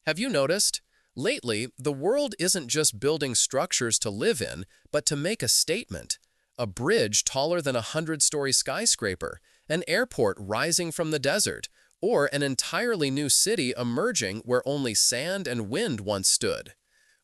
Have you noticed? Lately, the world isn't just building structures to live in, but to make a statement. A bridge taller than a 100-story skyscraper, an airport rising from the desert, or an entirely new city emerging where only sand and wind once stood.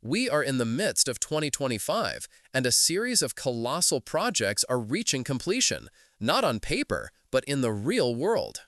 We are in the midst of 2025, and a series of colossal projects are reaching completion, not on paper, but in the real world.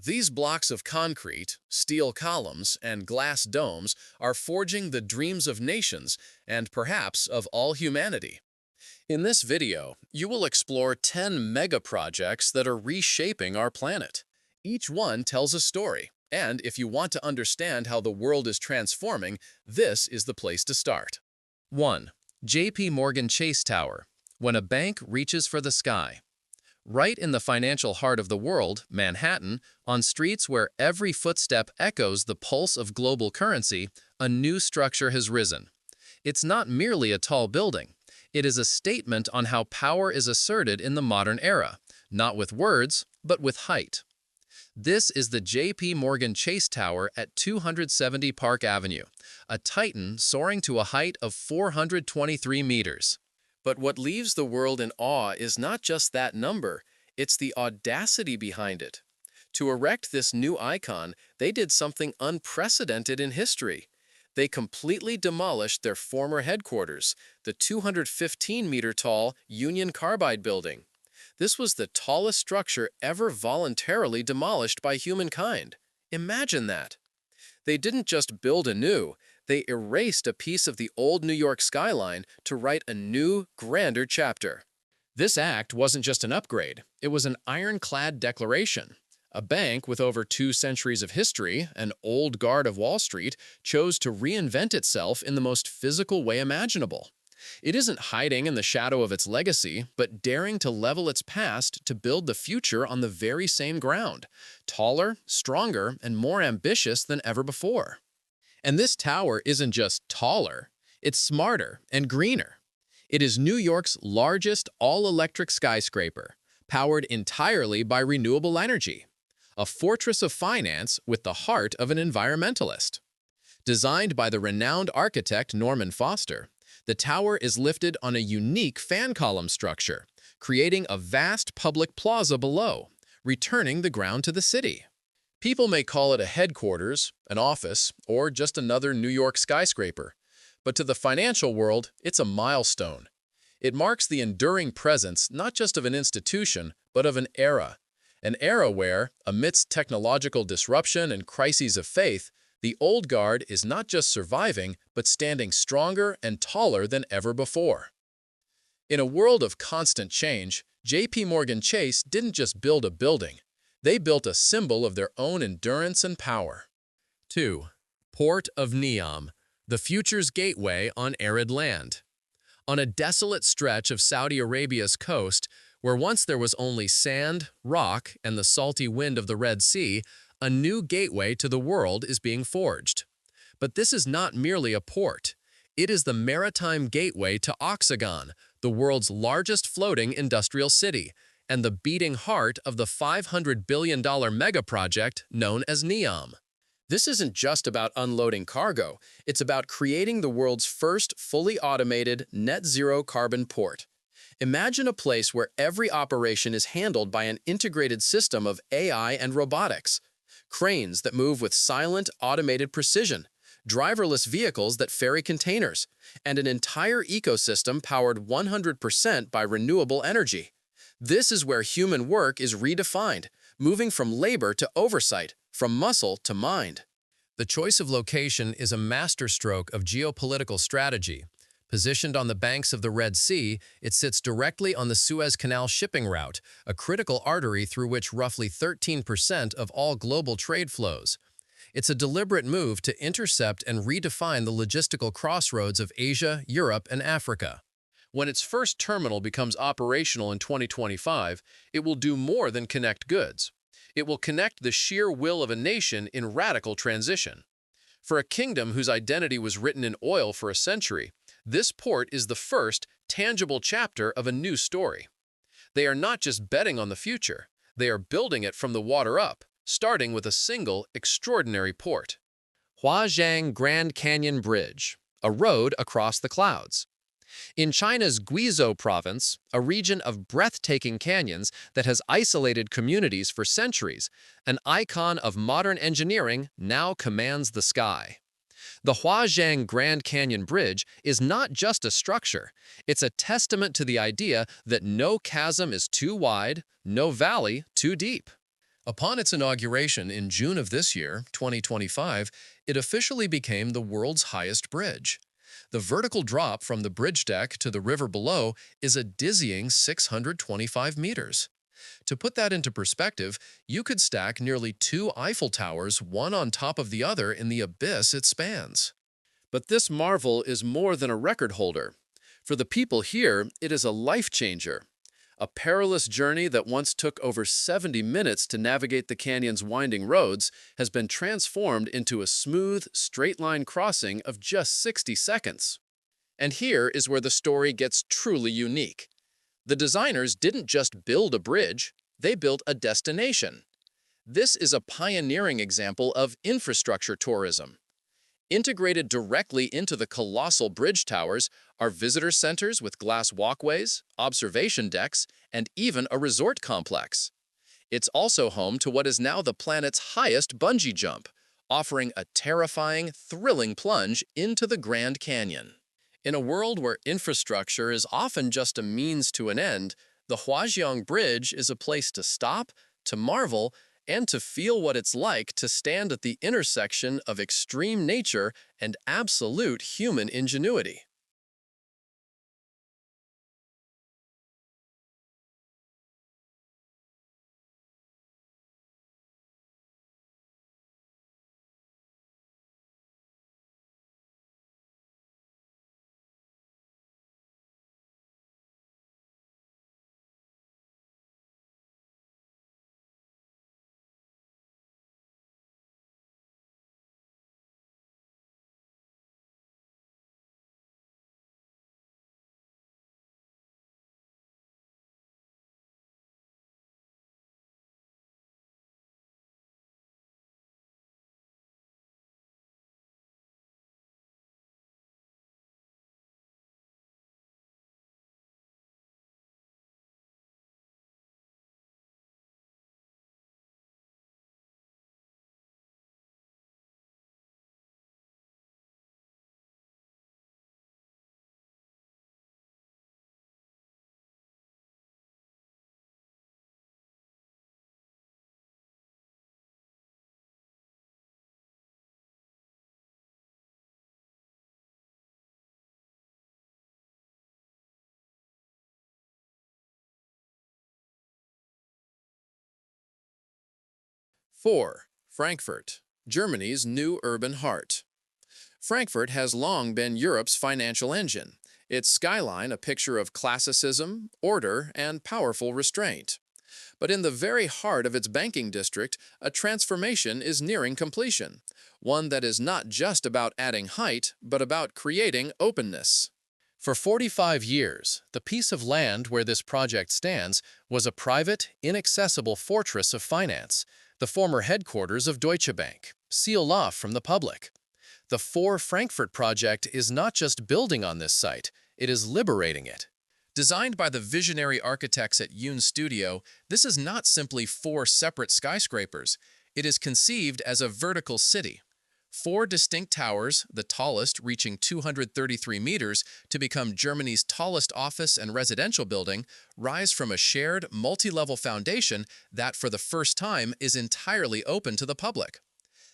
These blocks of concrete, steel columns, and glass domes are forging the dreams of nations and perhaps of all humanity. In this video, you will explore 10 megaprojects that are reshaping our planet. Each one tells a story, and if you want to understand how the world is transforming, this is the place to start. 1. J.P. Morgan Chase Tower. When a bank reaches for the sky. Right in the financial heart of the world, Manhattan, on streets where every footstep echoes the pulse of global currency, a new structure has risen. It's not merely a tall building. It is a statement on how power is asserted in the modern era, not with words, but with height. This is the J.P. Morgan Chase Tower at 270 Park Avenue, a titan soaring to a height of 423 meters. But what leaves the world in awe is not just that number, it's the audacity behind it. To erect this new icon, they did something unprecedented in history. They completely demolished their former headquarters, the 215-meter-tall Union Carbide building. This was the tallest structure ever voluntarily demolished by humankind. Imagine that. They didn't just build anew, they erased a piece of the old New York skyline to write a new, grander chapter. This act wasn't just an upgrade, it was an ironclad declaration. A bank with over 2 centuries of history, an old guard of Wall Street, chose to reinvent itself in the most physical way imaginable. It isn't hiding in the shadow of its legacy, but daring to level its past to build the future on the very same ground, taller, stronger, and more ambitious than ever before. And this tower isn't just taller, it's smarter and greener. It is New York's largest all-electric skyscraper, powered entirely by renewable energy. A fortress of finance with the heart of an environmentalist. Designed by the renowned architect Norman Foster, the tower is lifted on a unique fan column structure, creating a vast public plaza below, returning the ground to the city. People may call it a headquarters, an office, or just another New York skyscraper, but to the financial world, it's a milestone. It marks the enduring presence not just of an institution, but of an era where, amidst technological disruption and crises of faith, the old guard is not just surviving, but standing stronger and taller than ever before. In a world of constant change, J.P. Morgan Chase didn't just build a building. They built a symbol of their own endurance and power. 2. Port of Neom, the future's gateway on arid land. On a desolate stretch of Saudi Arabia's coast, where once there was only sand, rock, and the salty wind of the Red Sea, a new gateway to the world is being forged. But this is not merely a port. It is the maritime gateway to Oxagon, the world's largest floating industrial city, and the beating heart of the $500 billion megaproject known as Neom. This isn't just about unloading cargo, it's about creating the world's first fully automated net-zero carbon port. Imagine a place where every operation is handled by an integrated system of AI and robotics. Cranes that move with silent, automated precision, driverless vehicles that ferry containers, and an entire ecosystem powered 100% by renewable energy. This is where human work is redefined, moving from labor to oversight, from muscle to mind. The choice of location is a masterstroke of geopolitical strategy. Positioned on the banks of the Red Sea, it sits directly on the Suez Canal shipping route, a critical artery through which roughly 13% of all global trade flows. It's a deliberate move to intercept and redefine the logistical crossroads of Asia, Europe, and Africa. When its first terminal becomes operational in 2025, it will do more than connect goods. It will connect the sheer will of a nation in radical transition. For a kingdom whose identity was written in oil for a century, this port is the first, tangible chapter of a new story. They are not just betting on the future, they are building it from the water up, starting with a single, extraordinary port. Huajiang Grand Canyon Bridge, a road across the clouds. In China's Guizhou province, a region of breathtaking canyons that has isolated communities for centuries, an icon of modern engineering now commands the sky. The Huajiang Grand Canyon Bridge is not just a structure, it's a testament to the idea that no chasm is too wide, no valley too deep. Upon its inauguration in June of this year, 2025, it officially became the world's highest bridge. The vertical drop from the bridge deck to the river below is a dizzying 625 meters. To put that into perspective, you could stack nearly two Eiffel Towers one on top of the other in the abyss it spans. But this marvel is more than a record holder. For the people here, it is a life changer. A perilous journey that once took over 70 minutes to navigate the canyon's winding roads has been transformed into a smooth, straight-line crossing of just 60 seconds. And here is where the story gets truly unique. The designers didn't just build a bridge, they built a destination. This is a pioneering example of infrastructure tourism. Integrated directly into the colossal bridge towers are visitor centers with glass walkways, observation decks, and even a resort complex. It's also home to what is now the planet's highest bungee jump, offering a terrifying, thrilling plunge into the Grand Canyon. In a world where infrastructure is often just a means to an end, the Huajiang Bridge is a place to stop, to marvel, and to feel what it's like to stand at the intersection of extreme nature and absolute human ingenuity. Four, Frankfurt, Germany's new urban heart. Frankfurt has long been Europe's financial engine, its skyline a picture of classicism, order, and powerful restraint. But in the very heart of its banking district, a transformation is nearing completion, one that is not just about adding height, but about creating openness. For 45 years, the piece of land where this project stands was a private, inaccessible fortress of finance, the former headquarters of Deutsche Bank, sealed off from the public. The Four Frankfurt project is not just building on this site, it is liberating it. Designed by the visionary architects at Yoon Studio, this is not simply four separate skyscrapers. It is conceived as a vertical city. Four distinct towers, the tallest reaching 233 meters to become Germany's tallest office and residential building, rise from a shared, multi-level foundation that, for the first time, is entirely open to the public.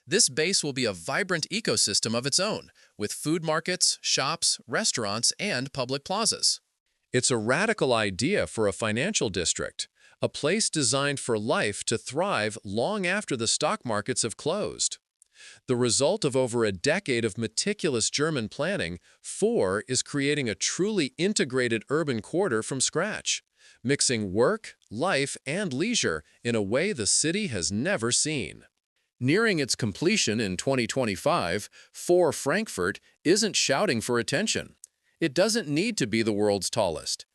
This base will be a vibrant ecosystem of its own, with food markets, shops, restaurants, and public plazas. It's a radical idea for a financial district, a place designed for life to thrive long after the stock markets have closed. The result of over a decade of meticulous German planning, Four is creating a truly integrated urban quarter from scratch, mixing work, life, and leisure in a way the city has never seen. Nearing its completion in 2025, Four Frankfurt isn't shouting for attention. It doesn't need to be the world's tallest.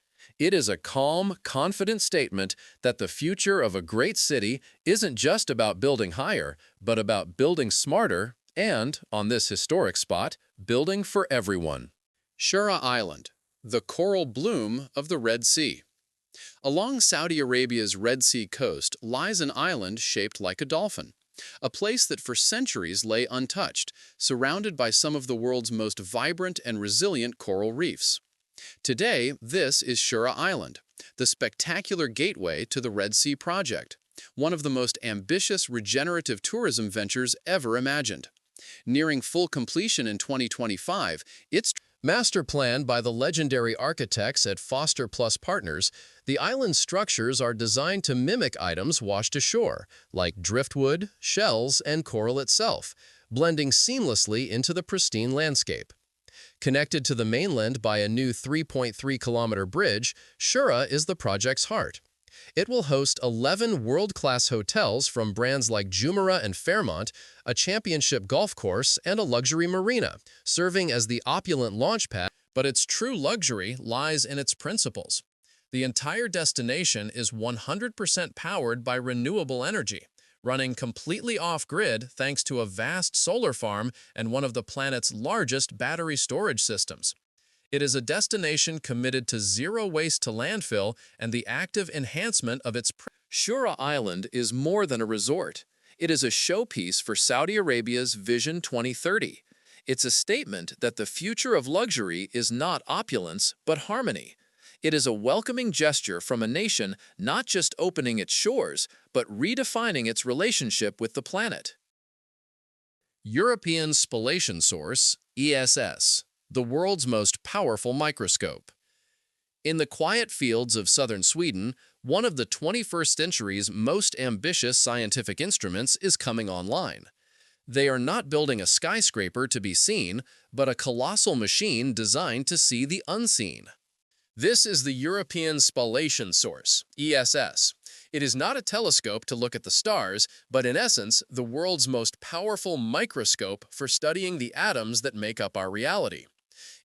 It is a calm, confident statement that the future of a great city isn't just about building higher, but about building smarter And, on this historic spot, building for everyone. Shura Island, the coral bloom of the Red Sea. Along Saudi Arabia's Red Sea coast lies an island shaped like a dolphin, a place that for centuries lay untouched, surrounded by some of the world's most vibrant and resilient coral reefs. Today, this is Shura Island, the spectacular gateway to the Red Sea Project, one of the most ambitious regenerative tourism ventures ever imagined. Nearing full completion in 2025, its master planned by the legendary architects at Foster Plus Partners, the island's structures are designed to mimic items washed ashore, like driftwood, shells, and coral itself, blending seamlessly into the pristine landscape. Connected to the mainland by a new 3.3-kilometer bridge, Shura is the project's heart. It will host 11 world-class hotels from brands like Jumeirah and Fairmont, a championship golf course, and a luxury marina, serving as the opulent launchpad. But its true luxury lies in its principles. The entire destination is 100% powered by renewable energy, running completely off-grid thanks to a vast solar farm and one of the planet's largest battery storage systems. It is a destination committed to zero waste to landfill and the active enhancement of its Shura Island is more than a resort. It is a showpiece for Saudi Arabia's Vision 2030. It's a statement that the future of luxury is not opulence, but harmony. It is a welcoming gesture from a nation not just opening its shores, but redefining its relationship with the planet. European Spallation Source, ESS, the world's most powerful microscope. In the quiet fields of southern Sweden, one of the 21st century's most ambitious scientific instruments is coming online. They are not building a skyscraper to be seen, but a colossal machine designed to see the unseen. This is the European Spallation Source, ESS. It is not a telescope to look at the stars, but in essence, the world's most powerful microscope for studying the atoms that make up our reality.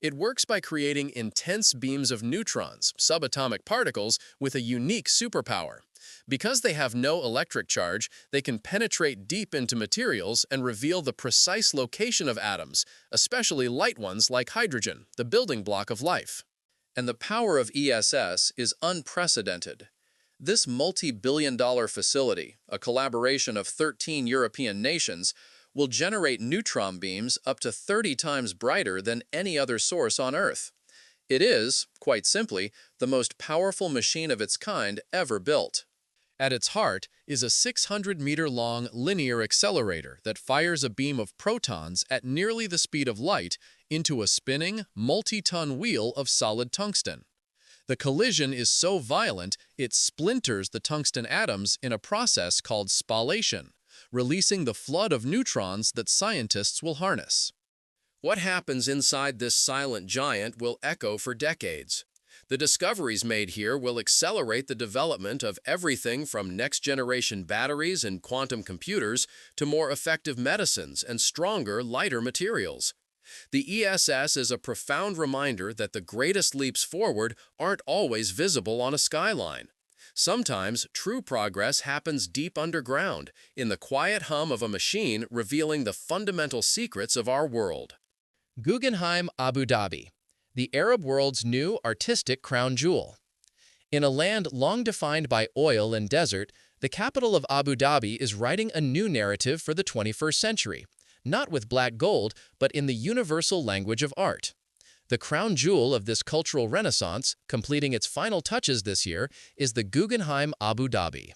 It works by creating intense beams of neutrons, subatomic particles, with a unique superpower. Because they have no electric charge, they can penetrate deep into materials and reveal the precise location of atoms, especially light ones like hydrogen, the building block of life. And the power of ESS is unprecedented. This multi-billion-dollar facility, a collaboration of 13 European nations, will generate neutron beams up to 30 times brighter than any other source on Earth. It is, quite simply, the most powerful machine of its kind ever built. At its heart is a 600-meter-long linear accelerator that fires a beam of protons at nearly the speed of light into a spinning, multi-ton wheel of solid tungsten. The collision is so violent it splinters the tungsten atoms in a process called spallation, releasing the flood of neutrons that scientists will harness. What happens inside this silent giant will echo for decades. The discoveries made here will accelerate the development of everything from next-generation batteries and quantum computers to more effective medicines and stronger, lighter materials. The ESS is a profound reminder that the greatest leaps forward aren't always visible on a skyline. Sometimes, true progress happens deep underground, in the quiet hum of a machine revealing the fundamental secrets of our world. Guggenheim Abu Dhabi, the Arab world's new artistic crown jewel. In a land long defined by oil and desert, the capital of Abu Dhabi is writing a new narrative for the 21st century, not with black gold, but in the universal language of art. The crown jewel of this cultural renaissance, completing its final touches this year, is the Guggenheim Abu Dhabi.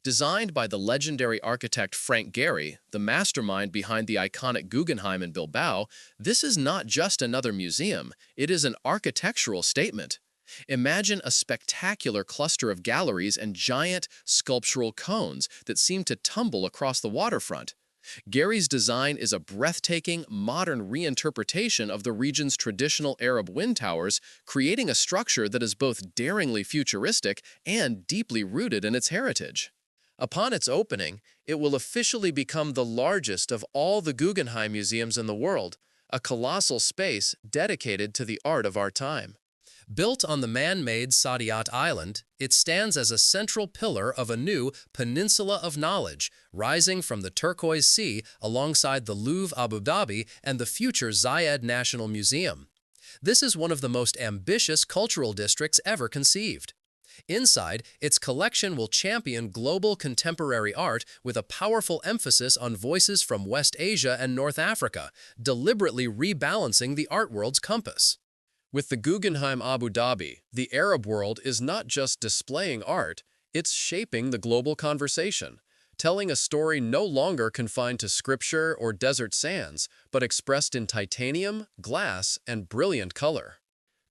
Designed by the legendary architect Frank Gehry, the mastermind behind the iconic Guggenheim in Bilbao, this is not just another museum, it is an architectural statement. Imagine a spectacular cluster of galleries and giant sculptural cones that seem to tumble across the waterfront. Gehry's design is a breathtaking, modern reinterpretation of the region's traditional Arab wind towers, creating a structure that is both daringly futuristic and deeply rooted in its heritage. Upon its opening, it will officially become the largest of all the Guggenheim museums in the world, a colossal space dedicated to the art of our time. Built on the man-made Saadiyat Island, it stands as a central pillar of a new peninsula of knowledge, rising from the turquoise sea alongside the Louvre Abu Dhabi and the future Zayed National Museum. This is one of the most ambitious cultural districts ever conceived. Inside, its collection will champion global contemporary art with a powerful emphasis on voices from West Asia and North Africa, deliberately rebalancing the art world's compass. With the Guggenheim Abu Dhabi, the Arab world is not just displaying art, it's shaping the global conversation, telling a story no longer confined to scripture or desert sands, but expressed in titanium, glass, and brilliant color.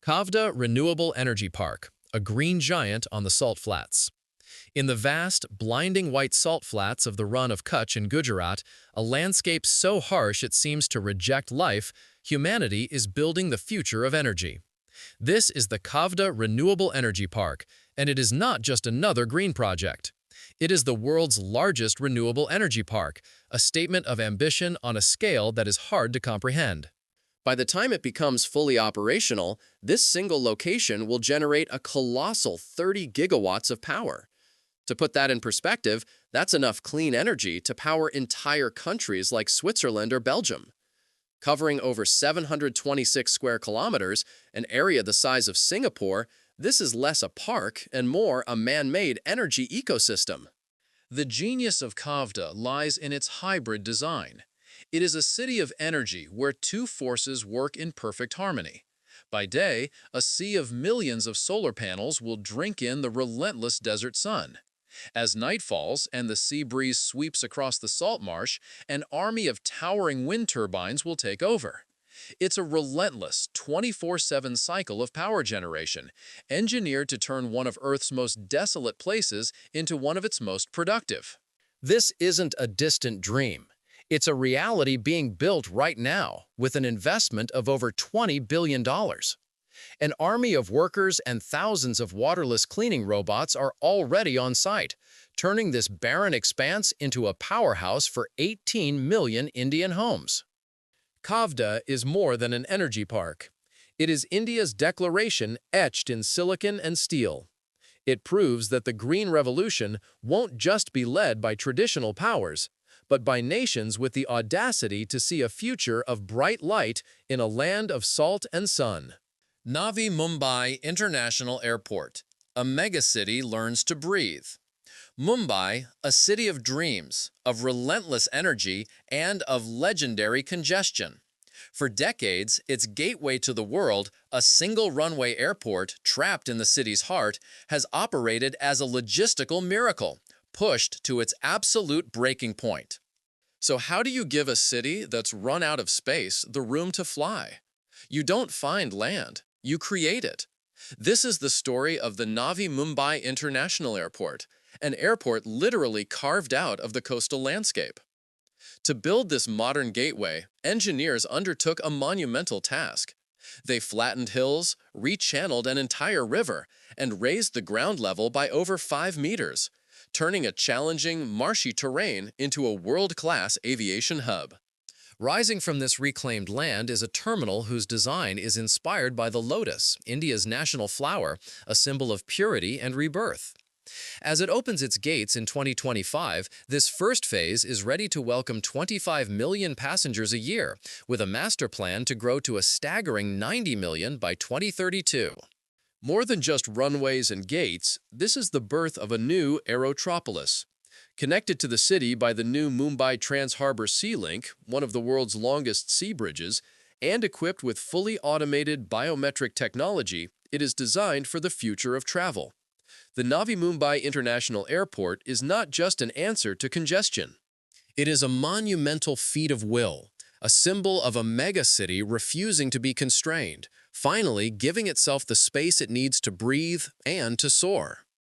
Kavda Renewable Energy Park, a green giant on the salt flats. In the vast, blinding white salt flats of the Run of Kutch in Gujarat, a landscape so harsh it seems to reject life, humanity is building the future of energy. This is the Kavda Renewable Energy Park, and it is not just another green project. It is the world's largest renewable energy park, a statement of ambition on a scale that is hard to comprehend. By the time it becomes fully operational, this single location will generate a colossal 30 gigawatts of power. To put that in perspective, that's enough clean energy to power entire countries like Switzerland or Belgium. Covering over 726 square kilometers, an area the size of Singapore, this is less a park and more a man-made energy ecosystem. The genius of Kavda lies in its hybrid design. It is a city of energy where two forces work in perfect harmony. By day, a sea of millions of solar panels will drink in the relentless desert sun. As night falls and the sea breeze sweeps across the salt marsh, an army of towering wind turbines will take over. It's a relentless 24/7 cycle of power generation, engineered to turn one of Earth's most desolate places into one of its most productive. This isn't a distant dream. It's a reality being built right now, with an investment of over $20 billion. An army of workers and thousands of waterless cleaning robots are already on site, turning this barren expanse into a powerhouse for 18 million Indian homes. Kavda is more than an energy park. It is India's declaration etched in silicon and steel. It proves that the green revolution won't just be led by traditional powers, but by nations with the audacity to see a future of bright light in a land of salt and sun. Navi Mumbai International Airport, a megacity learns to breathe. Mumbai, a city of dreams, of relentless energy, and of legendary congestion. For decades, its gateway to the world, a single runway airport trapped in the city's heart, has operated as a logistical miracle, pushed to its absolute breaking point. So how do you give a city that's run out of space the room to fly? You don't find land, you create it. This is the story of the Navi Mumbai International Airport, an airport literally carved out of the coastal landscape. To build this modern gateway, engineers undertook a monumental task. They flattened hills, rechanneled an entire river, and raised the ground level by over 5 meters, turning a challenging, marshy terrain into a world-class aviation hub. Rising from this reclaimed land is a terminal whose design is inspired by the lotus, India's national flower, a symbol of purity and rebirth. As it opens its gates in 2025, this first phase is ready to welcome 25 million passengers a year, with a master plan to grow to a staggering 90 million by 2032. More than just runways and gates, this is the birth of a new aerotropolis. Connected to the city by the new Mumbai Trans-Harbour Sea Link, one of the world's longest sea bridges, and equipped with fully automated biometric technology, it is designed for the future of travel. The Navi Mumbai International Airport is not just an answer to congestion. It is a monumental feat of will, a symbol of a megacity refusing to be constrained, finally giving itself the space it needs to breathe and to soar.